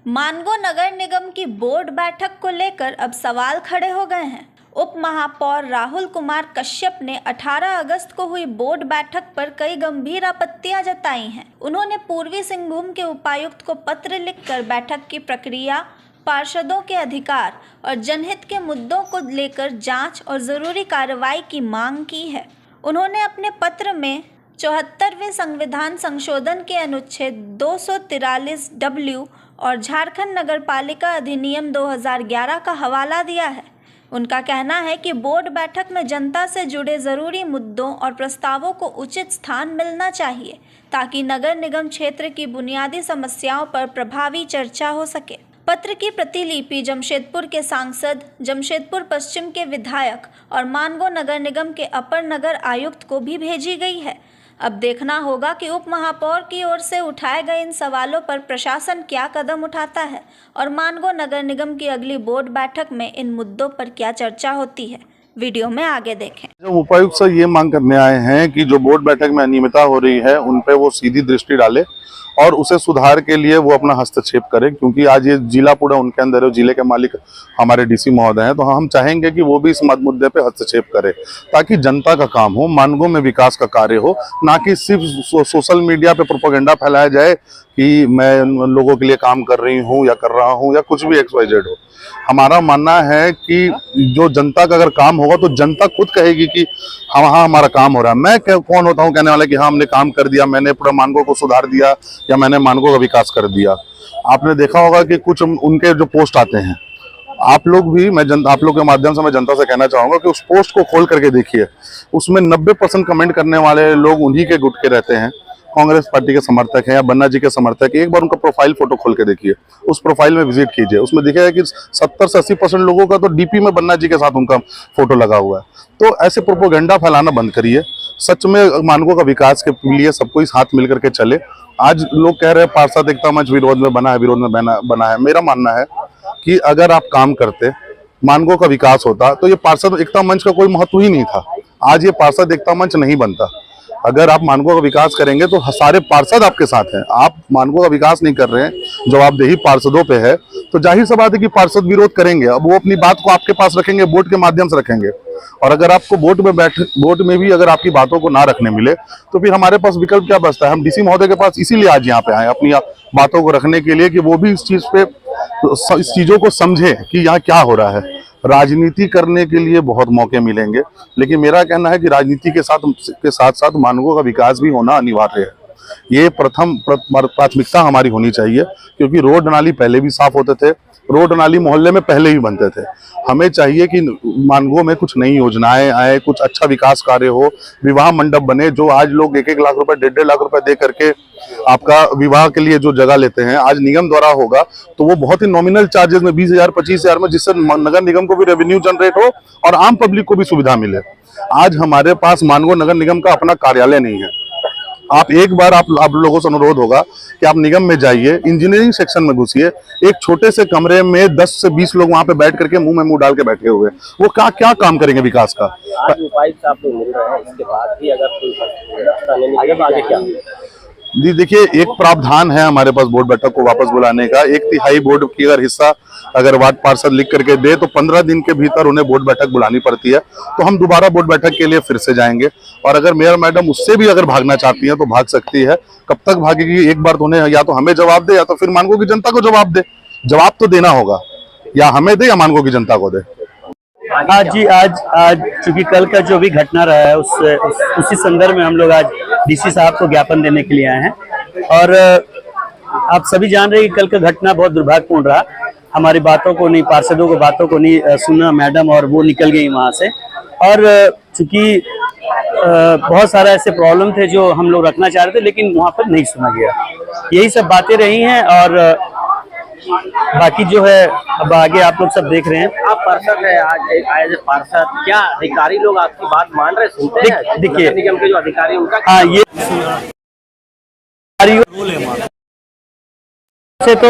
मानगो नगर निगम की बोर्ड बैठक को लेकर अब सवाल खड़े हो गए हैं। उप महापौर राहुल कुमार कश्यप ने 18 अगस्त को हुई बोर्ड बैठक पर कई गंभीर आपत्तियां जताई हैं। उन्होंने पूर्वी सिंहभूम के उपायुक्त को पत्र लिखकर बैठक की प्रक्रिया, पार्षदों के अधिकार और जनहित के मुद्दों को लेकर जांच और जरूरी कार्रवाई की मांग की है। उन्होंने अपने पत्र में 74वें संविधान संशोधन के अनुच्छेद 243W और झारखंड नगरपालिका अधिनियम 2011 का हवाला दिया है। उनका कहना है कि बोर्ड बैठक में जनता से जुड़े जरूरी मुद्दों और प्रस्तावों को उचित स्थान मिलना चाहिए ताकि नगर निगम क्षेत्र की बुनियादी समस्याओं पर प्रभावी चर्चा हो सके। पत्र की प्रतिलिपि जमशेदपुर के सांसद, जमशेदपुर पश्चिम के विधायक और मानगो नगर निगम के अपर नगर आयुक्त को भी भेजी गई है। अब देखना होगा कि उप महापौर की ओर से उठाए गए इन सवालों पर प्रशासन क्या कदम उठाता है और मानगो नगर निगम की अगली बोर्ड बैठक में इन मुद्दों पर क्या चर्चा होती है। वीडियो में आगे देखें। जो उपायुक्त से ये मांग करने आए हैं कि जो बोर्ड बैठक में अनियमितता हो रही है उन पे वो सीधी दृष्टि डाले और उसे सुधार के लिए वो अपना हस्तक्षेप करे, क्योंकि आज ये जिला पूरा उनके अंदर है। जिले के मालिक हमारे डीसी महोदय हैं, तो हम चाहेंगे कि वो भी इस मुद्दे पे हस्तक्षेप करे ताकि जनता का काम हो, मानगो में विकास का कार्य हो, ना कि सिर्फ सोशल मीडिया पे प्रोपेगेंडा फैलाया जाए कि मैं लोगों के लिए काम कर रही हूँ या कर रहा हूँ या कुछ भी XYZ हो। हमारा मानना है कि जो जनता का अगर काम होगा तो जनता खुद कहेगी कि हाँ हमारा काम हो रहा है। मैं कौन होता हूँ कहने वाला कि हाँ हमने काम कर दिया, मैंने पूरा मानगो को सुधार दिया या मैंने मानगो का विकास कर दिया। आपने देखा होगा कि कुछ उनके जो पोस्ट आते हैं, आप लोग भी, आप लोग के माध्यम से मैं जनता से कहना चाहूंगा कि उस पोस्ट को खोल करके देखिए। उसमें 90% कमेंट करने वाले लोग उन्हीं के गुट के रहते हैं, कांग्रेस पार्टी के समर्थक हैं या बन्ना जी के समर्थक। एक बार उनका प्रोफाइल फोटो खोल के देखिए, उस प्रोफाइल में विजिट कीजिए, उसमें दिखेगा कि 70 से 80% लोगों का तो डीपी में बन्ना जी के साथ उनका फोटो लगा हुआ है। तो ऐसे प्रोपोगेंडा फैलाना बंद करिए। सच में मानगो का विकास के लिए सबको इस हाथ मिल करके चले। आज लोग कह रहे हैं पार्षद एकता मंच विरोध में बना है, विरोध में बना है। मेरा मानना है कि अगर आप काम करते, मानगो का विकास होता, तो ये पार्षद एकता मंच का कोई महत्व ही नहीं था। आज ये पार्षद एकता मंच नहीं बनता। अगर आप मानगो का विकास करेंगे तो सारे पार्षद आपके साथ हैं। आप मानगो का विकास नहीं कर रहे हैं, जवाबदेही पार्षदों पे है, तो जाहिर सी बात है कि पार्षद विरोध करेंगे। अब वो अपनी बात को आपके पास रखेंगे, वोट के माध्यम से रखेंगे। और अगर आपको वोट में भी अगर आपकी बातों को ना रखने मिले तो फिर हमारे पास विकल्प क्या बचता है। हम डीसी महोदय के पास इसीलिए आज यहाँ पे आए, अपनी बातों को रखने के लिए कि वो भी इस चीजों को समझे कि यहाँ क्या हो रहा है। राजनीति करने के लिए बहुत मौके मिलेंगे, लेकिन मेरा कहना है कि राजनीति के साथ साथ मानगो का विकास भी होना अनिवार्य है। ये प्रथम प्राथमिकता हमारी होनी चाहिए, क्योंकि रोड नाली पहले भी साफ होते थे, रोड नाली मोहल्ले में पहले ही बनते थे। हमें चाहिए कि मानगो में कुछ नई योजनाएं आए, कुछ अच्छा विकास कार्य हो, विवाह मंडप बने। जो आज लोग 1-1 लाख रुपए, 1.5 लाख रुपए दे करके आपका विवाह के लिए जो जगह लेते हैं, आज निगम द्वारा होगा तो वो बहुत ही नॉमिनल चार्जेस में 20,000 25,000 में, जिससे नगर निगम को भी रेवेन्यू जनरेट हो और आम पब्लिक को भी सुविधा मिले। आज हमारे पास मानगो नगर निगम का अपना कार्यालय नहीं है। आप एक बार आप लोगों से अनुरोध होगा कि आप निगम में जाइए, इंजीनियरिंग सेक्शन में घुसिए, एक छोटे से कमरे में 10 से 20 लोग वहां पे बैठ करके मुंह में मुंह डाल के बैठे हुए, वो क्या काम करेंगे विकास का। आज उपायुक्त आप लोग मिल रहे हैं, इसके बाद भी अगर कोई रास्ता नहीं निकले तो आगे क्या? जी देखिए, एक प्रावधान है हमारे पास बोर्ड बैठक को वापस बुलाने का। 1/3 बोर्ड की अगर हिस्सा अगर वार्ड पार्षद लिख करके दे तो 15 दिन के भीतर उन्हें बोर्ड बैठक बुलानी पड़ती है। तो हम दोबारा बोर्ड बैठक के लिए फिर से जाएंगे, और अगर मेयर मैडम उससे भी अगर भागना चाहती है तो भाग सकती है। कब तक भागेगी? एक बार तो उन्हें या तो हमें जवाब दे या तो फिर मानगो की जनता को जवाब दे। जवाब तो देना होगा, या हमें दे या मानगो की जनता को दे। आज चूंकि कल का जो भी घटना रहा है उसी संदर्भ में हम लोग आज डीसी साहब को ज्ञापन देने के लिए आए हैं। और आप सभी जान रहे हैं कि कल का घटना बहुत दुर्भाग्यपूर्ण रहा। हमारी बातों को नहीं, पार्षदों को बातों को नहीं सुना मैडम, और वो निकल गई वहां से। और चूंकि बहुत सारा ऐसे प्रॉब्लम थे जो हम लोग रखना चाह रहे थे, लेकिन वहां पर नहीं सुना गया। यही सब बातें रही हैं, और बाकी जो है अब आगे आप लोग सब देख रहे हैं। आप पार्षद है, आज एज ए पार्षद, क्या अधिकारी लोग आपकी बात मान रहे, सुनते हैं? देखिए, निगम के जो अधिकारी उनका ये से तो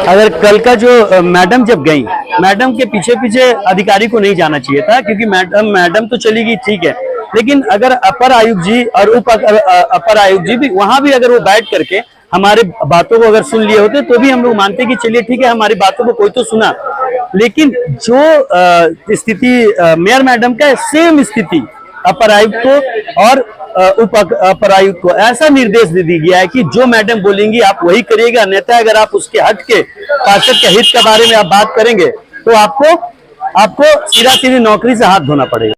अगर कल का जो मैडम जब गई, मैडम के पीछे पीछे अधिकारी को नहीं जाना चाहिए था, क्योंकि मैडम तो चली गई, ठीक है, लेकिन अगर अपर आयुक्त जी और उप अपर आयुक्त जी भी वहां भी अगर वो बैठ करके हमारे बातों को अगर सुन लिए होते तो भी हम लोग मानते कि चलिए ठीक है, हमारी बातों को कोई तो सुना। लेकिन जो स्थिति मेयर मैडम का सेम स्थिति अपर आयुक्त को और उप अपर आयुक्त को ऐसा निर्देश दे दिया गया है कि जो मैडम बोलेंगी आप वही करिएगा, अन्यथा अगर आप उसके हट के पार्षद के हित के बारे में आप बात करेंगे तो आपको सीधा सीधी नौकरी से हाथ धोना पड़ेगा।